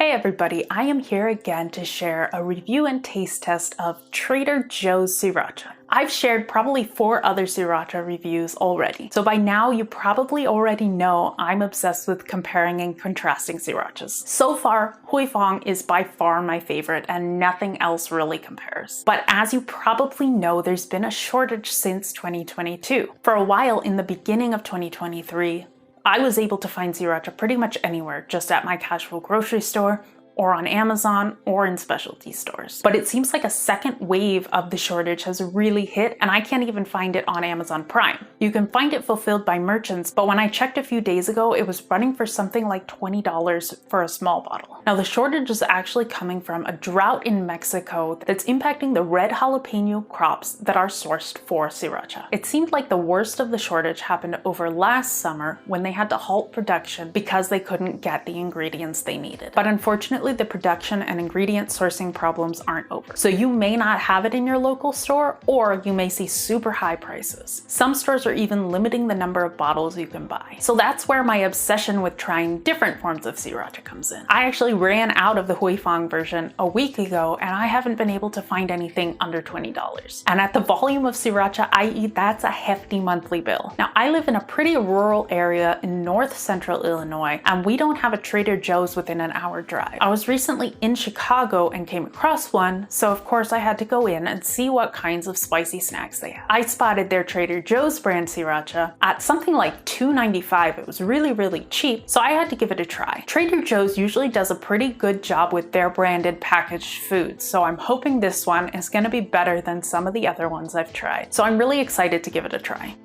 Hey everybody, I am here again to share a review and taste test of Trader Joe's Sriracha. I've shared probably 4 other Sriracha reviews already, so by now you probably already know I'm obsessed with comparing and contrasting Srirachas. So far, Huy Fong is by far my favorite and nothing else really compares. But as you probably know, there's been a shortage since 2022. For a while in the beginning of 2023, I was able to find Sriracha pretty much anywhere, just at my casual grocery store, or on Amazon, or in specialty stores. But it seems like a second wave of the shortage has really hit, and I can't even find it on Amazon Prime. You can find it fulfilled by merchants, but when I checked a few days ago, it was running for something like $20 for a small bottle. Now, the shortage is actually coming from a drought in Mexico that's impacting the red jalapeno crops that are sourced for Sriracha. It seemed like the worst of the shortage happened over last summer when they had to halt production because they couldn't get the ingredients they needed. But unfortunately, the production and ingredient sourcing problems aren't over. So you may not have it in your local store, or you may see super high prices. Some stores are even limiting the number of bottles you can buy. So that's where my obsession with trying different forms of Sriracha comes in. I actually ran out of the Huy Fong version a week ago, and I haven't been able to find anything under $20. And at the volume of Sriracha I eat, that's a hefty monthly bill. Now, I live in a pretty rural area in north central Illinois, and we don't have a Trader Joe's within an hour drive. I was recently in Chicago and came across one, so of course I had to go in and see what kinds of spicy snacks they have. I spotted their Trader Joe's brand Sriracha at something like $2.95. It was really cheap, so I had to give it a try. Trader Joe's usually does a pretty good job with their branded packaged foods, so I'm hoping this one is going to be better than some of the other ones I've tried. So I'm really excited to give it a try.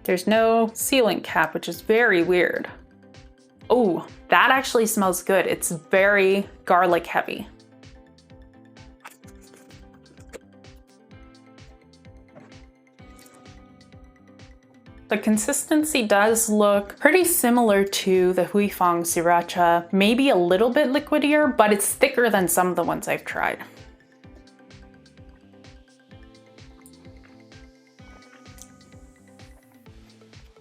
There's no sealant cap, which is very weird. Oh, that actually smells good. It's very garlic heavy. The consistency does look pretty similar to the Huy Fong Sriracha, maybe a little bit liquidier, but it's thicker than some of the ones I've tried.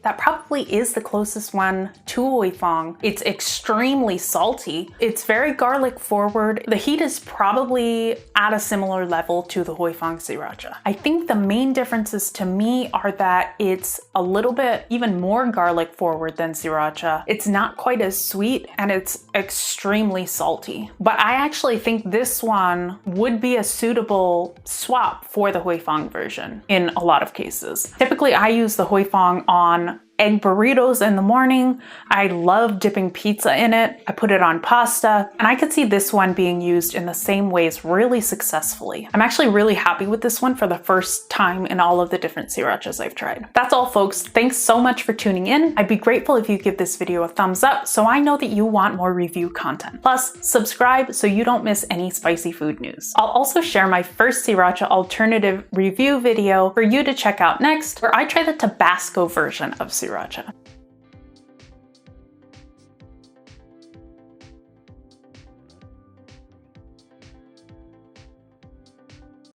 That probably is the closest one to Huy Fong. It's extremely salty. It's very garlic forward. The heat is probably at a similar level to the Huy Fong Sriracha. I think the main differences to me are that it's a little bit even more garlic forward than Sriracha. It's not quite as sweet, and it's extremely salty. But I actually think this one would be a suitable swap for the Huy Fong version in a lot of cases. Typically, I use the Huy Fong on egg burritos in the morning. I love dipping pizza in it. I put it on pasta, and I could see this one being used in the same ways really successfully. I'm actually really happy with this one for the first time in all of the different Srirachas I've tried. That's all, folks. Thanks so much for tuning in. I'd be grateful if you give this video a thumbs up so I know that you want more review content. Plus, subscribe so you don't miss any spicy food news. I'll also share my first Sriracha alternative review video for you to check out next, where I try the Tabasco version of Sriracha.